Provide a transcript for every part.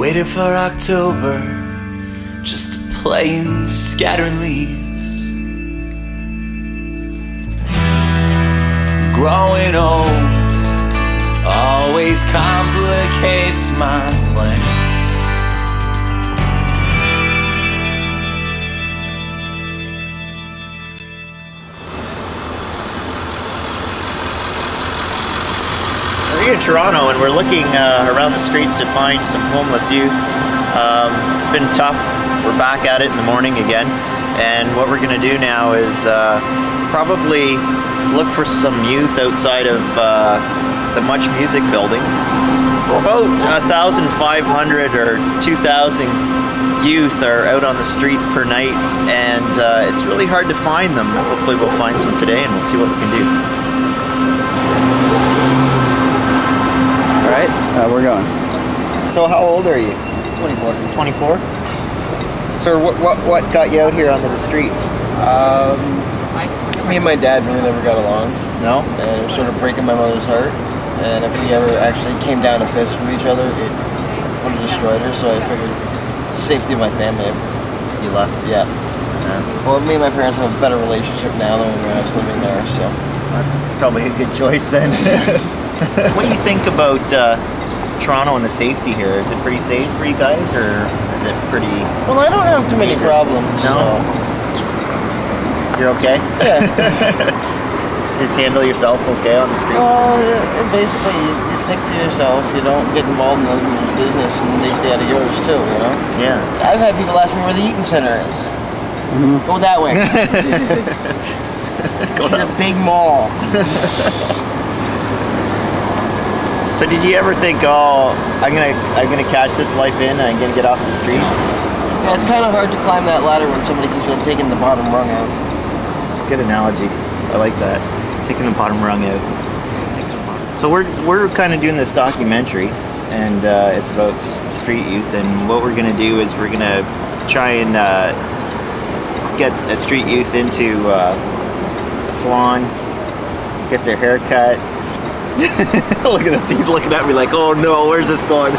Waited for October just to play and scatter leaves. Growing old always complicates my plan. We're here in Toronto and we're looking around the streets to find some homeless youth. It's been tough. We're back at it in the morning again, and what we're going to do now is probably look for some youth outside of the Much Music building. About 1,500 or 2,000 youth are out on the streets per night, and it's really hard to find them. Hopefully we'll find some today and we'll see what we can do. Alright, we're going. So how old are you? 24. 24? Sir, what got you out here onto the streets? Me and my dad really never got along. No? And it was sort of breaking my mother's heart. And if we ever actually came down to fist from each other, it would have destroyed her. So I figured, safety of my family. You left? Yeah. Well, me and my parents have a better relationship now than when I was living there, so. That's probably a good choice then. What do you think about Toronto and the safety here? Is it pretty safe for you guys, or is it pretty... Well, I don't have too many problems. No? So. You're okay? Yeah. Just handle yourself okay on the streets? Well, basically, you stick to yourself. You don't get involved in other people's business, and they stay out of yours too, you know? Yeah. I've had people ask me where the Eaton Center is. Mm-hmm. Go that way. Go to the big mall. So did you ever think, oh, I'm gonna cash this life in and I'm gonna get off the streets? Yeah, it's kind of hard to climb that ladder when somebody keeps on taking the bottom rung out. Good analogy. I like that. Taking the bottom rung out. So we're kind of doing this documentary, and it's about street youth. And what we're gonna do is we're gonna try and get a street youth into a salon, get their hair cut. Look at this, he's looking at me like, oh no, where's this going?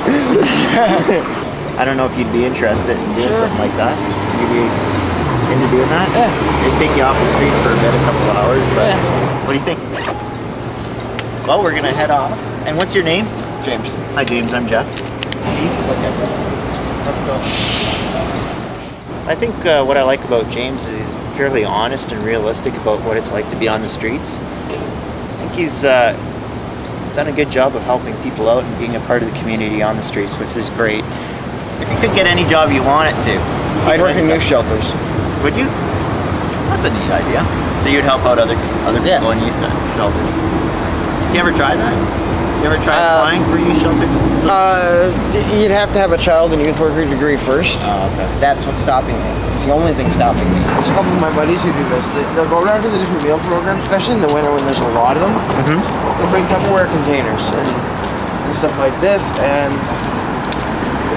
I don't know if you'd be interested in doing something like that. You'd be into doing that? Yeah. It'd take you off the streets for a bit, a couple of hours, but what do you think? Well, we're gonna head off. And what's your name? James. Hi James, I'm Jeff. Let's go. I think what I like about James is he's fairly honest and realistic about what it's like to be on the streets. I think he's done a good job of helping people out and being a part of the community on the streets, which is great. If you could get any job you wanted to, I'd work in youth shelters. would you? That's a neat idea. So you'd help out other people in youth shelters. You ever try that? You ever try applying for a youth shelter? You'd have to have a child and youth worker degree first. Oh, okay. That's what's stopping me. It's the only thing stopping me. There's a couple of my buddies who do this. They'll go around to the different meal programs, especially in the winter when there's a lot of them. Mm-hmm. They'll bring Tupperware containers and stuff like this, and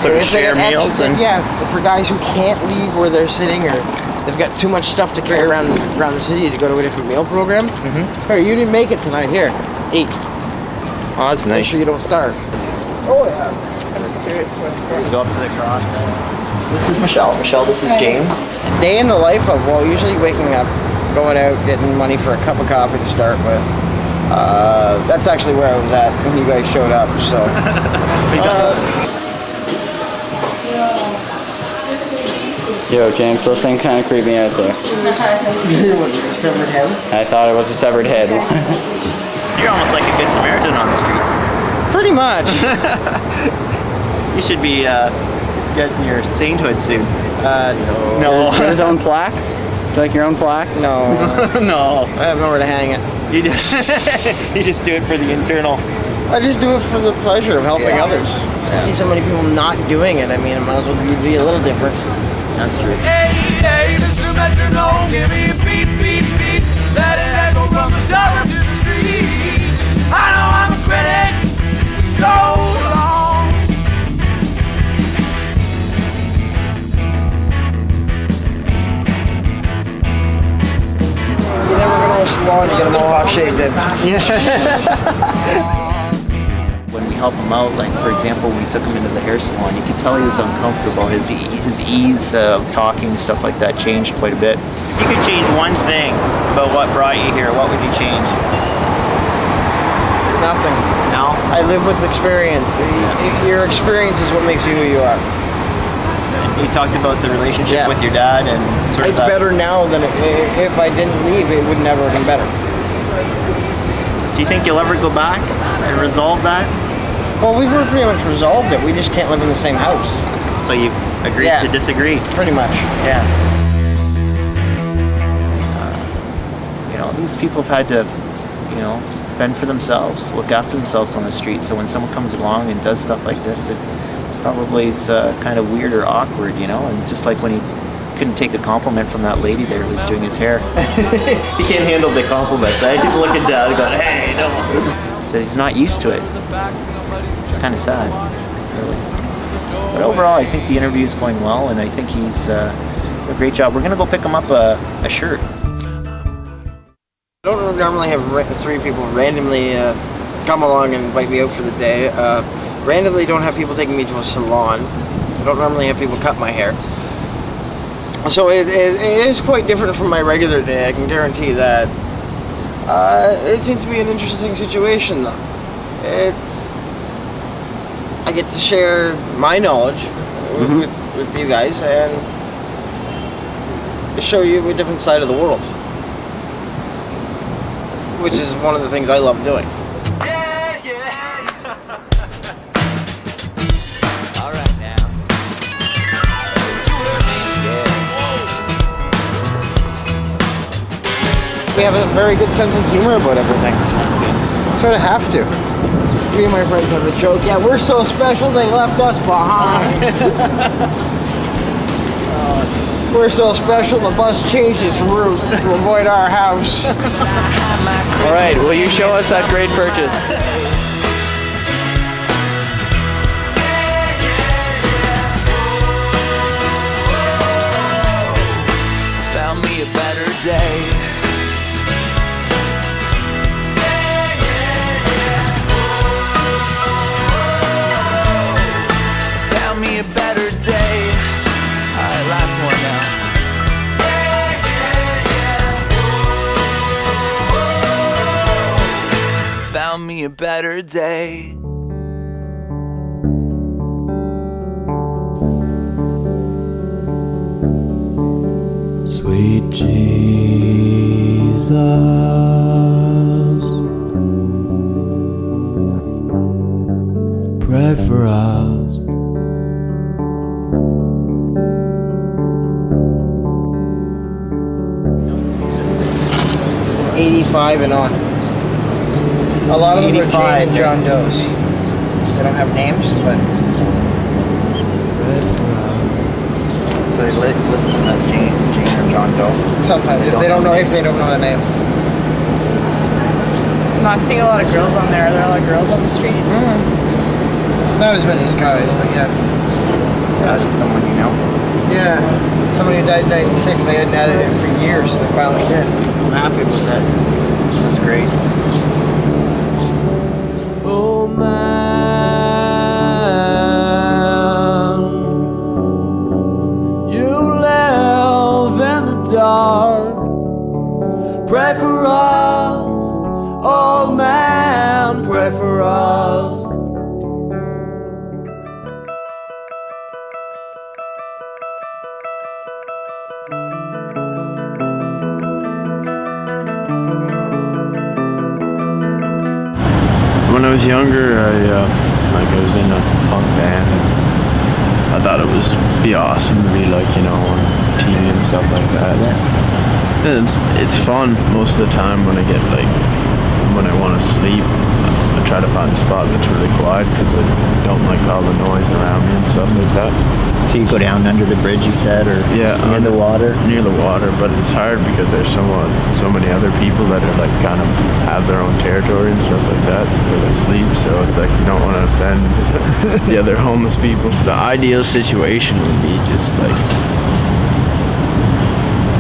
So if they share get meals extra, and... yeah, for guys who can't leave where they're sitting, or they've got too much stuff to carry around the city to go to a different meal program. Mm-hmm. Here, you didn't make it tonight. Here, eat. Oh, that's Make nice. sure you don't starve. Oh yeah. Go up to the garage. This is Michelle. Michelle, this is James. Day in the life of, well, usually waking up, going out, getting money for a cup of coffee to start with. That's actually where I was at when you guys showed up, so. Yo, James, those things kind of creep me out there. Was it a severed house? I thought it was a severed head. You're almost like a good Samaritan on the streets. Pretty much. You should be getting your sainthood soon. No. No. Do you have his own plaque? Do you like your own plaque? No. No. I have nowhere to hang it. You just do it for the internal. I just do it for the pleasure of helping others. I see so many people not doing it. I mean, I might as well be a little different. That's true. Hey, hey, Mr. Metronome, give me a beat, beat, beat. Let it echo from the suburb to the street. I know I'm a critic for so long. You're never going to a salon to get a mohawk shaved in. When we we help him out. Like for example, when we took him into the hair salon, you could tell he was uncomfortable. His ease of talking, stuff like that, changed quite a bit. If you could change one thing about what brought you here, what would you change? Nothing. No? I live with experience. Your experience is what makes you who you are. You talked about the relationship with your dad and sort of it's better now than if I didn't leave, it would never have been better. Do you think you'll ever go back and resolve that? Well, we've pretty much resolved it. We just can't live in the same house. So you agreed to disagree? Pretty much. Yeah. You know, these people have had to, you know, fend for themselves, look after themselves on the street. So when someone comes along and does stuff like this, it probably is kind of weird or awkward, you know. And just like when he couldn't take a compliment from that lady there who was doing his hair. He can't handle the compliments. I keep looking down and going, hey, no. So he's not used to it. It's kind of sad, really. But overall, I think the interview is going well, and I think he's done a great job. We're gonna go pick him up a shirt. I don't normally have three people randomly come along and invite me out for the day. Randomly don't have people taking me to a salon. I don't normally have people cut my hair. So it is quite different from my regular day, I can guarantee that. It seems to be an interesting situation though. I get to share my knowledge with you guys and show you a different side of the world. Which is one of the things I love doing. Yeah, yeah. All right now. We have a very good sense of humor about everything. That's good. Sort of have to. Me and my friends have the joke, yeah, we're so special they left us behind. We're so special the bus changed its route to avoid our house. All right, will you show us that great purchase? Found me a better day. Found me a better day. Alright, last one now. Found me a better day. Sweet Jesus, pray for us. 85 and on. A lot of them are Jane and John Doe's. They don't have names, but So they list them as Jane or John Doe. sometimes if they don't know the name. I'm not seeing a lot of girls on there. Are there a lot of girls on the street? Not as many as guys, but yeah. Someone you know. Yeah. Somebody who died in 96, they hadn't added it for years, they finally did. I'm happy with that. That's great. Oh man, you live in the dark. Pray for us, oh man, pray for us. When I was younger, I was in a punk band, and I thought it was be awesome to be like, you know, on TV and stuff like that. And it's fun most of the time when I want to sleep. I try to find a spot that's really quiet because I don't like all the noise around me and stuff like that. So you go down under the bridge, you said, or near the water? Near the water, but it's hard because there's so many other people that are like kind of have their own territory and stuff like that where they sleep. So it's like you don't want to offend the other homeless people. The ideal situation would be just like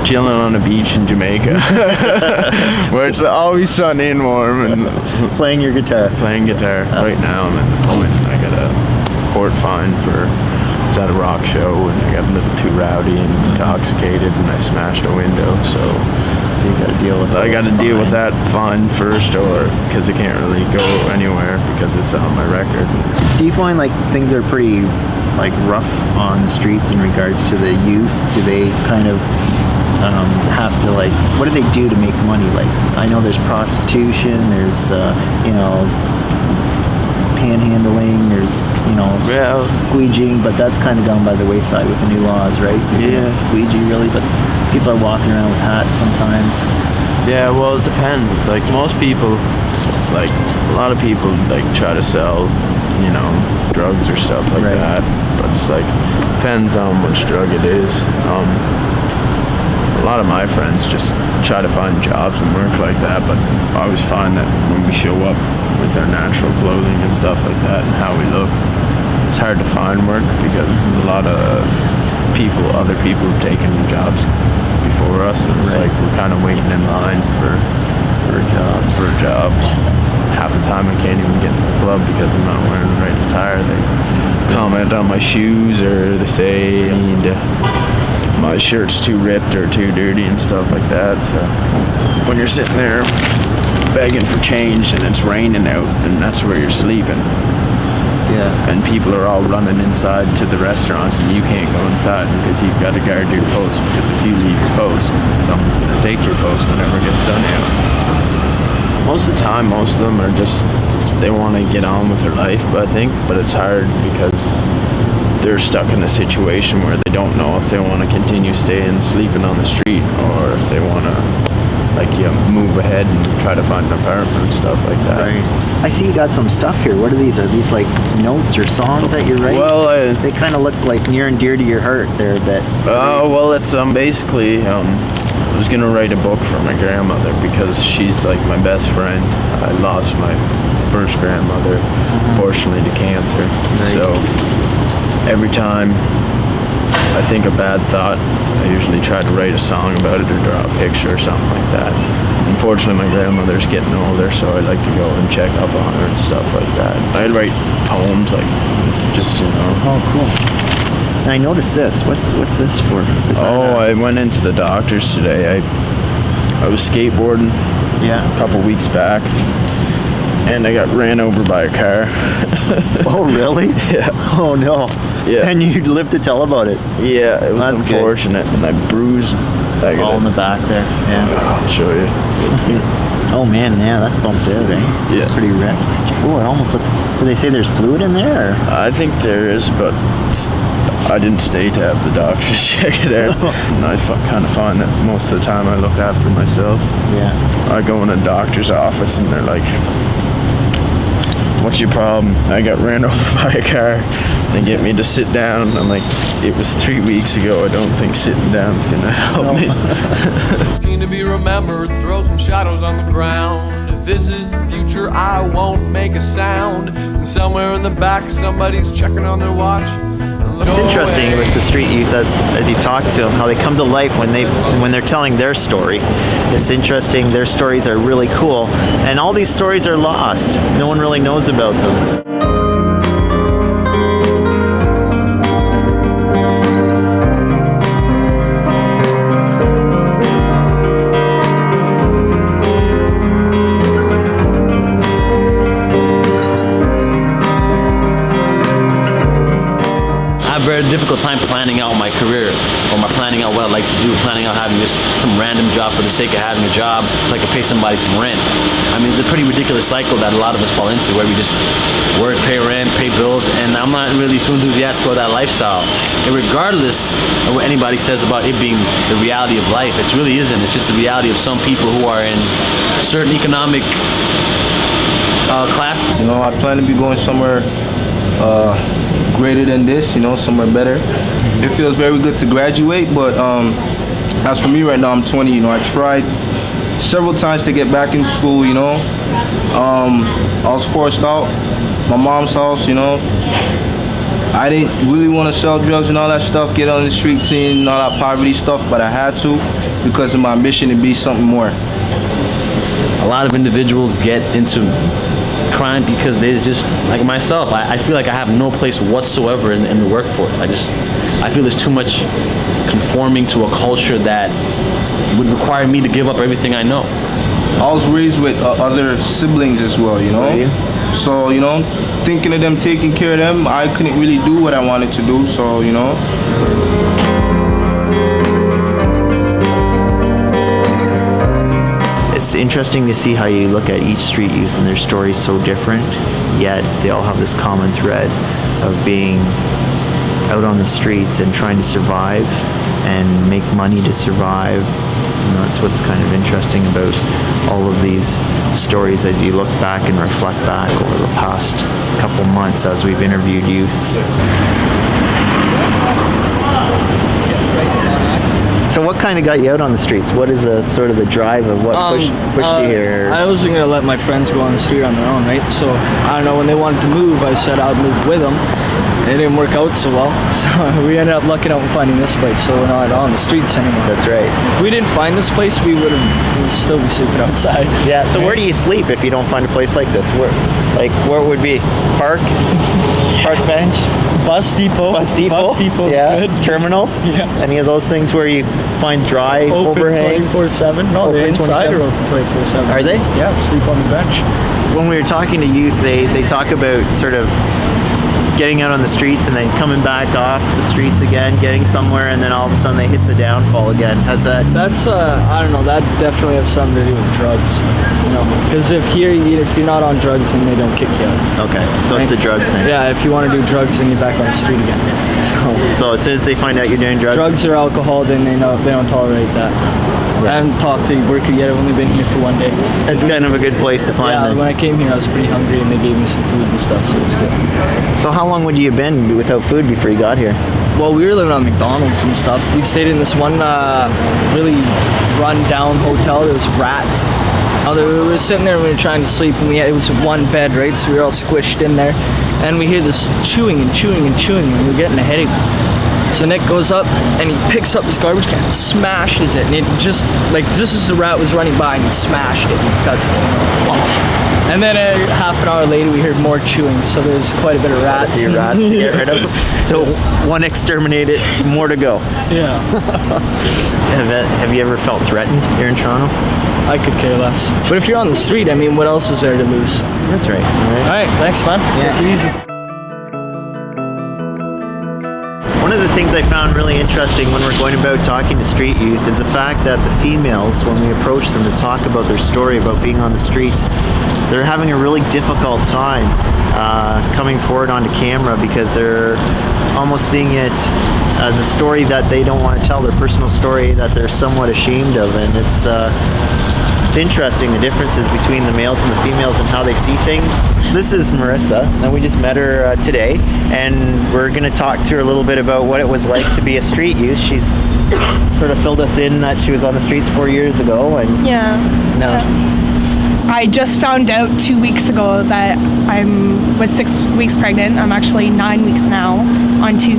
chilling on a beach in Jamaica, where it's always sunny and warm, and Playing your guitar. playing guitar. Right now, I'm at the moment. I got a court fine for. I was at a rock show, and I got a little too rowdy and intoxicated, and I smashed a window. So So you got to deal with. I got to those deal with fines. that fine first, or because I can't really go anywhere because it's on my record. Do you find like things are pretty like rough on the streets in regards to the youth? Do they kind of have to like, what do they do to make money? Like, I know there's prostitution, there's panhandling, there's Yeah. squeegeeing, but that's kind of gone by the wayside with the new laws, right? You Yeah. can't squeegee really, but people are walking around with hats sometimes. Yeah, well, it depends. It's like most people, like a lot of people, like try to sell, drugs or stuff like Right. that. But it's like depends on which drug it is. A lot of my friends just try to find jobs and work like that, but I always find that when we show up with our natural clothing and stuff like that and how we look, it's hard to find work because a lot of other people have taken jobs before us, and it's Right. like we're kind of waiting in line for a job. Half the time I can't even get in the club because I'm not wearing the right attire. They comment on my shoes, or they say my shirt's too ripped or too dirty and stuff like that. So when you're sitting there begging for change and it's raining out and that's where you're sleeping, Yeah. and people are all running inside to the restaurants and you can't go inside because you've got to guard your post, because if you leave your post, someone's going to take your post whenever it gets sunny out. Most of the time, most of them are just, they want to get on with their life, but it's hard because they're stuck in a situation where they don't know if they want to continue sleeping on the street, or if they want to move ahead and try to find an apartment and stuff like that. Right. I see you got some stuff here. What are these? Are these like notes or songs that you're writing? Well, they kind of look like near and dear to your heart there a bit. well, it's basically I was gonna write a book for my grandmother because she's like my best friend. I lost my first grandmother, fortunately, to cancer. Right. So every time I think a bad thought, I usually try to write a song about it or draw a picture or something like that. Unfortunately, my grandmother's getting older, so I like to go and check up on her and stuff like that. I'd write poems, like just Oh, cool. And I noticed this. What's this for? Is that I went into the doctor's today. I was skateboarding yeah. a couple weeks back, and I got ran over by a car. Oh, really? Yeah. Oh, no. Yeah. And you live to tell about it. Yeah, it was That's good. unfortunate, and I bruised. All in the back there. Yeah. I'll show you. Oh, man. Yeah, that's bumped out, eh? Yeah. Pretty wrecked. Oh, it almost looks... Do they say there's fluid in there? Or? I think there is, but I didn't stay to have the doctors check it out. And I kind of find that most of the time I look after myself. Yeah. I go in a doctor's office and they're like, "What's your problem?" I got ran over by a car. They get me to sit down. I'm like, "It was 3 weeks ago. I don't think sitting down's gonna help me." Keen to be remembered, throw some shadows on the ground. If this is the future, I won't make a sound. And somewhere in the back, somebody's checking on their watch. It's interesting with the street youth as you talk to them, how they come to life when they're telling their story. It's interesting. Their stories are really cool, and all these stories are lost. No one really knows about them. I have a very difficult time planning out my career, or planning out what I'd like to do, planning out having just some random job for the sake of having a job so I can pay somebody some rent. I mean, it's a pretty ridiculous cycle that a lot of us fall into, where we just work, pay rent, pay bills, and I'm not really too enthusiastic about that lifestyle. And regardless of what anybody says about it being the reality of life, it really isn't. It's just the reality of some people who are in certain economic class. You know, I plan to be going somewhere greater than this, somewhere better. It feels very good to graduate, but as for me right now, I'm 20, I tried several times to get back into school, I was forced out my mom's house, I didn't really want to sell drugs and all that stuff, get on the street scene and all that poverty stuff, but I had to. because of my ambition to be something more. A lot of individuals get into crime because they just, like myself, I feel like I have no place whatsoever in the workforce. I feel there's too much conforming to a culture that would require me to give up everything I know. I was raised with other siblings as well, you know? So, you know, thinking of them, taking care of them, I couldn't really do what I wanted to do, so, you know. It's interesting to see how you look at each street youth and their stories so different, yet they all have this common thread of being out on the streets and trying to survive and make money to survive. And that's what's kind of interesting about all of these stories as you look back and reflect back over the past couple months as we've interviewed youth. So what kind of got you out on the streets? What is the sort of the drive of what pushed you here? I wasn't gonna let my friends go on the street on their own, right? So I don't know, when they wanted to move, I said I'd move with them. It didn't work out so well, so we ended up lucking out and finding this place, so we're not on the streets anymore. That's right. If we didn't find this place, we'd still be sleeping outside. Yeah, so where do you sleep if you don't find a place like this? Where would be? Park bench? Bus depot. Bus depot's good. Terminals? Yeah. Any of those things where you find dry overhangs? 24/7. No, the inside are open 24/7. Are they? Yeah, sleep on the bench. When we were talking to youth, they talk about sort of getting out on the streets and then coming back off the streets again, getting somewhere, and then all of a sudden they hit the downfall again. Has that? That's I don't know. That definitely has something to do with drugs. You know, because if you're not on drugs, then they don't kick you out. Okay, so it's a drug thing. Yeah, if you want to do drugs, then you're back on the street again. So as soon as they find out you're doing drugs or alcohol, then they don't tolerate that. Yeah. I haven't talked to a worker yet. I've only been here for one day. It's kind of a good place to find them. When I came here, I was pretty hungry, and they gave me some food and stuff, so it was good. So how long would you have been without food before you got here? Well, we were living on McDonald's and stuff. We stayed in this one really run-down hotel. There was rats. We were sitting there and we were trying to sleep, and it was one bed, right? So we were all squished in there, and we hear this chewing and chewing and chewing, and we're getting a headache. So Nick goes up and he picks up this garbage can and smashes it, and it just just as the rat was running by, and he smashed it. That's and then half an hour later we heard more chewing, so there's quite a bit of rats. To get rid of. So one exterminated, more to go. Yeah. Have you ever felt threatened here in Toronto? I could care less. But if you're on the street, I mean, what else is there to lose? That's right. All right, thanks, man. Yeah. Take it easy. One of the things I found really interesting when we're going about talking to street youth is the fact that the females, when we approach them to talk about their story about being on the streets, they're having a really difficult time coming forward onto camera because they're almost seeing it as a story that they don't want to tell, their personal story that they're somewhat ashamed of, and it's interesting the differences between the males and the females and how they see things. This is Marissa, and we just met her today, and we're going to talk to her a little bit about what it was like to be a street youth. She's sort of filled us in that she was on the streets 4 years ago, and I just found out 2 weeks ago that I was 6 weeks pregnant. I'm actually 9 weeks now,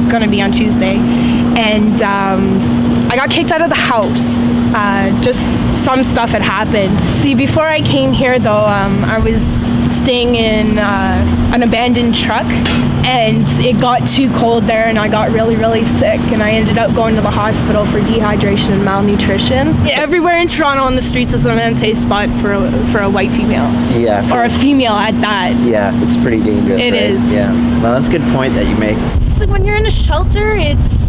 gonna be on Tuesday, and I got kicked out of the house. Just some stuff had happened. See, before I came here though, I was staying in an abandoned truck, and it got too cold there, and I got really, really sick, and I ended up going to the hospital for dehydration and malnutrition. Everywhere in Toronto on the streets is an unsafe spot for a white female. Yeah. Or a female at that. Yeah, it's pretty dangerous. It right? is. Yeah. Well, that's a good point that you make. When you're in a shelter, it's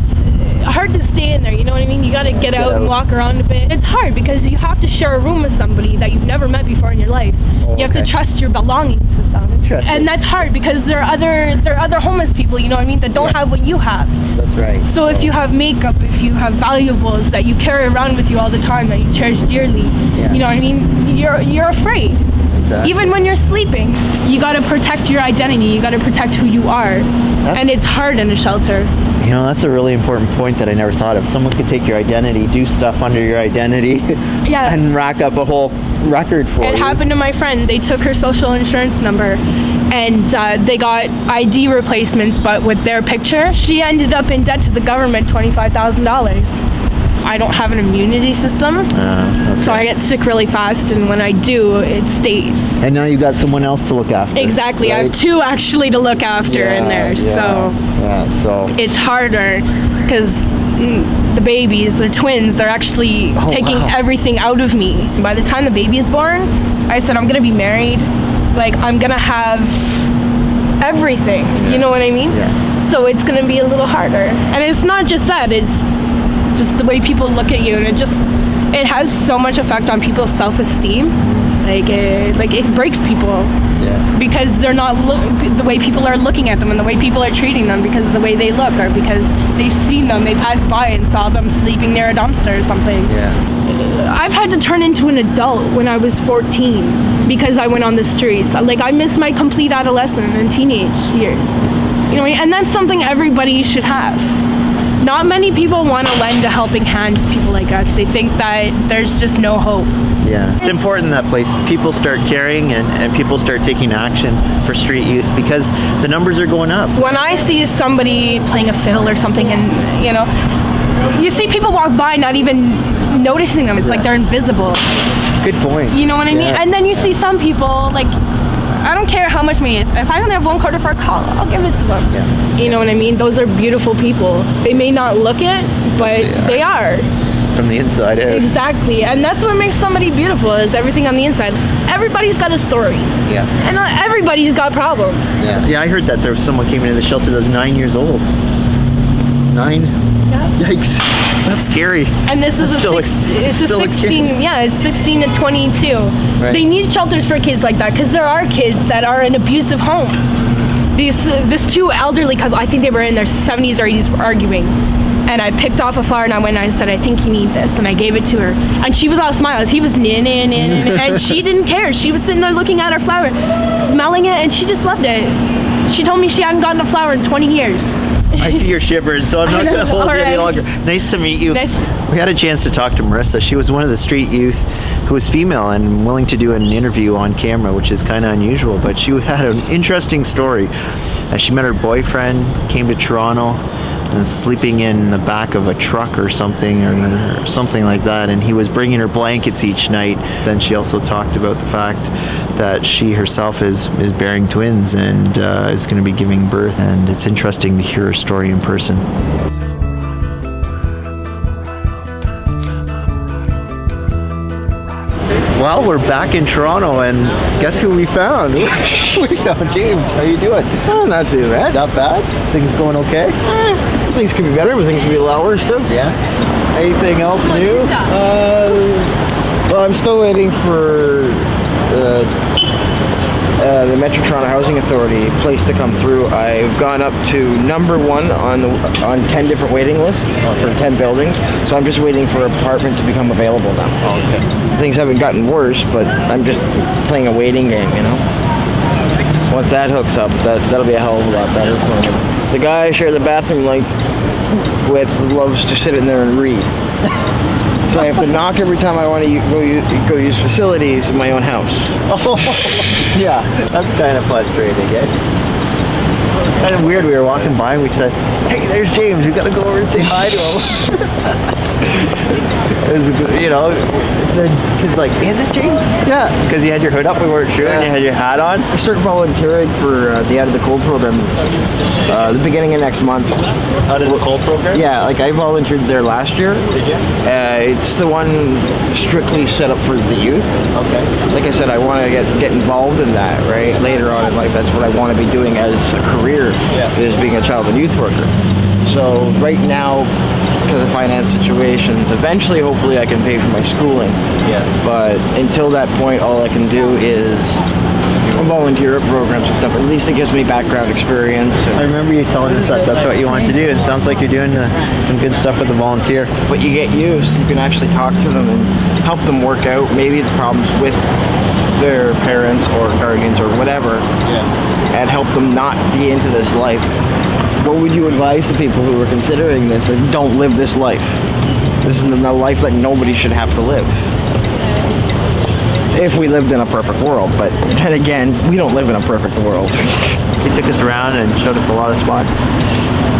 hard to stay in there, you know what I mean? You gotta get out and walk around a bit. It's hard because you have to share a room with somebody that you've never met before in your life. You have to trust your belongings with them. And that's hard because there are other homeless people, you know what I mean, that don't have what you have. That's right. So if you have makeup, if you have valuables that you carry around with you all the time that you cherish dearly, you know what I mean, you're afraid. Exactly. Even when you're sleeping, you gotta protect your identity, you gotta protect who you are. And it's hard in a shelter. You know, that's a really important point that I never thought of. Someone could take your identity, do stuff under your identity, and rack up a whole record for you. It happened to my friend. They took her social insurance number, and they got ID replacements, but with their picture, she ended up in debt to the government, $25,000. I don't have an immunity system. Okay. So I get sick really fast, and when I do, it stays. And now you got someone else to look after. Exactly. I have right? 2 actually to look after in there. So It's harder because the babies, they're twins, they're actually taking everything out of me. By the time the baby is born, I said, I'm going to be married. Like, I'm going to have everything. You know what I mean? Yeah. So it's going to be a little harder. And it's not just that, it's just the way people look at you, and it has so much effect on people's self-esteem. It breaks people. Yeah. Because they're not the way people are looking at them, and the way people are treating them, because of the way they look, or because they've seen them, they passed by and saw them sleeping near a dumpster or something. Yeah. I've had to turn into an adult when I was 14 because I went on the streets. Like, I missed my complete adolescent and teenage years. You know, and that's something everybody should have. Not many people want to lend a helping hand to people like us. They think that there's just no hope. Yeah, it's important that people start caring and people start taking action for street youth, because the numbers are going up. When I see somebody playing a fiddle or something, and you see people walk by not even noticing them. It's like they're invisible. Good point. You know what I mean? And then you see some people, like, I don't care how much money. If I only have $1 for a call, I'll give it to them. Yeah. You know what I mean? Those are beautiful people. They may not look it, but they are. From the inside out. Exactly. And that's what makes somebody beautiful, is everything on the inside. Everybody's got a story. Yeah. And not everybody's got problems. Yeah, I heard that there was someone came into the shelter that was 9 years old. 9? Yeah. Yikes. That's scary. And this is it's a 16, it's 16 to 22. Right. They need shelters for kids like that, because there are kids that are in abusive homes. This 2 elderly couple, I think they were in their 70s or 80s, were arguing. And I picked off a flower, and I went and I said, I think you need this. And I gave it to her. And she was all smiles. He was and she didn't care. She was sitting there looking at her flower, smelling it, and she just loved it. She told me she hadn't gotten a flower in 20 years. I see you're shivering, so I'm not going to hold you any longer. Nice to meet you. We had a chance to talk to Marissa. She was one of the street youth who was female and willing to do an interview on camera, which is kind of unusual, but she had an interesting story. She met her boyfriend, came to Toronto, and sleeping in the back of a truck or something like that, and he was bringing her blankets each night. Then she also talked about the fact that she herself is bearing twins and is going to be giving birth, and it's interesting to hear her story in person. Well, we're back in Toronto, and guess who we found? We found James. How you doing? Oh, not too bad. Not bad? Things going okay? Things could be better, but things could be a lot worse too. Yeah. Anything else new? Well, I'm still waiting for the Metro Toronto Housing Authority place to come through. I've gone up to number 1 on 10 different waiting lists for 10 buildings. So I'm just waiting for an apartment to become available now. Oh, okay. Things haven't gotten worse, but I'm just playing a waiting game, you know. Once that hooks up, that'll be a hell of a lot better for me. The guy I share the bathroom with loves to sit in there and read. So I have to knock every time I want to go use facilities in my own house. Oh, yeah, that's kind of frustrating, eh? It's kind of weird. We were walking by and we said, "Hey, there's James. We got to go over and say hi to him." It was, the kid's like, "Is it James?" Yeah, because you had your hood up, we weren't sure, and you had your hat on. I start volunteering for the Out of the Cold program the beginning of next month. Out of the Cold program? Yeah, like I volunteered there last year. Did you? It's the one strictly set up for the youth. Okay. Like I said, I want to get involved in that, right? Later on in life, that's what I want to be doing as a career, is being a child and youth worker. So right now, because of finance situations, eventually, hopefully, I can pay for my schooling. Yeah. But until that point, all I can do is volunteer at programs and stuff. At least it gives me background experience. I remember you telling us that that's what you want to do. It sounds like you're doing some good stuff with the volunteer. But you get used. You can actually talk to them and help them work out maybe the problems with their parents or guardians or whatever, and help them not be into this life. What would you advise to people who are considering this and don't live this life? This is the life that nobody should have to live. if we lived in a perfect world, but then again, we don't live in a perfect world. He took us around and showed us a lot of spots.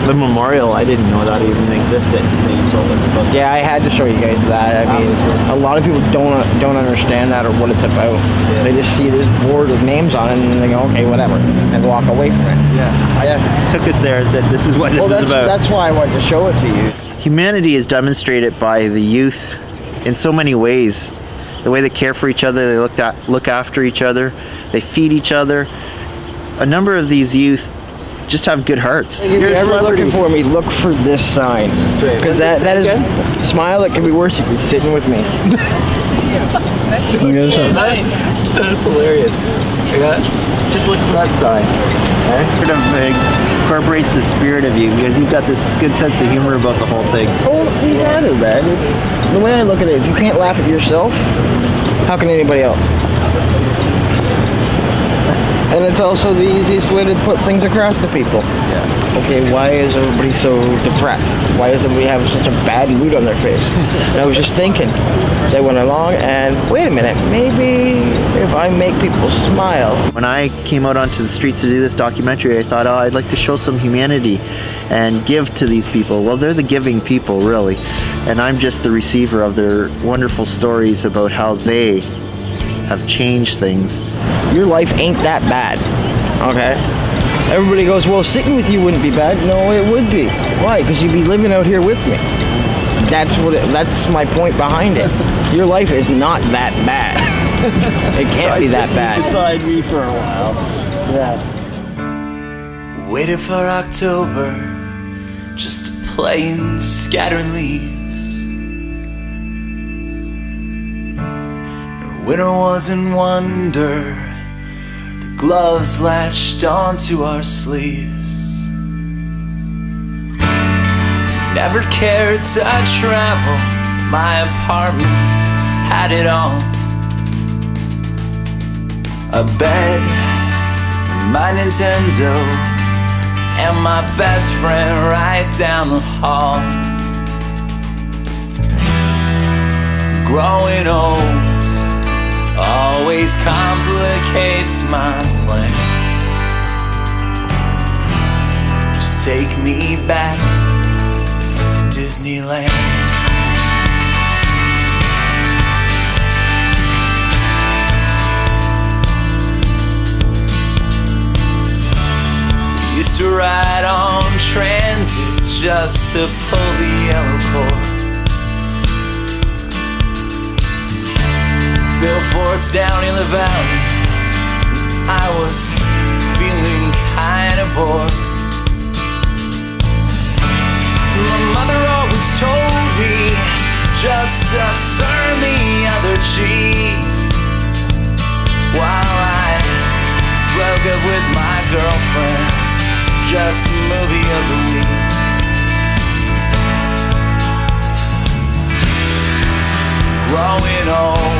The memorial, I didn't know that even existed until you told us about. Yeah, I had to show you guys that. I mean, a lot of people don't understand that or what it's about. Yeah. They just see this board with names on it and they go, okay, whatever, and walk away from it. Yeah. Took us there and said, this is what this is about. That's why I wanted to show it to you. Humanity is demonstrated by the youth in so many ways. The way they care for each other, they look after each other, they feed each other. A number of these youth just have good hearts. If you're ever looking for me, look for this sign. Because that is smile that can be worse. You can be sitting with me. That's hilarious. Just look for that sign. It sort of incorporates the spirit of you because you've got this good sense of humor about the whole thing. Oh, you got it, man. The way I look at it, if you can't laugh at yourself, how can anybody else? And it's also the easiest way to put things across to people. Yeah. Okay, why is everybody so depressed? Why does everybody have such a bad mood on their face? And I was just thinking, as I went along, and wait a minute, maybe if I make people smile. When I came out onto the streets to do this documentary, I thought, I'd like to show some humanity and give to these people. Well, they're the giving people, really. And I'm just the receiver of their wonderful stories about how they have changed things. Your life ain't that bad, okay? Everybody goes, well, sitting with you wouldn't be bad. No, it would be. Why? Because you'd be living out here with me. That's my point behind it. Your life is not that bad. It can't be that bad. Beside me for a while. Yeah. Waited for October just to play and scatter leaves. Winter was in wonder, the gloves latched onto our sleeves. Never cared to travel, my apartment had it all. A bed, my Nintendo, and my best friend right down the hall. Growing old always complicates my plan. Just take me back to Disneyland. Used to ride on transit just to pull the yellow cord. Billboards down in the valley, I was feeling kinda bored. My mother always told me just to turn the other cheek. While I broke up with my girlfriend, just the movie of the week. Growing old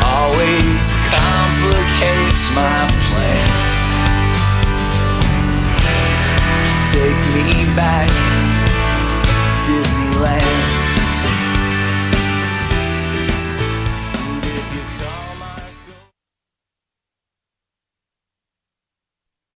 always complicates my plan. Just take me back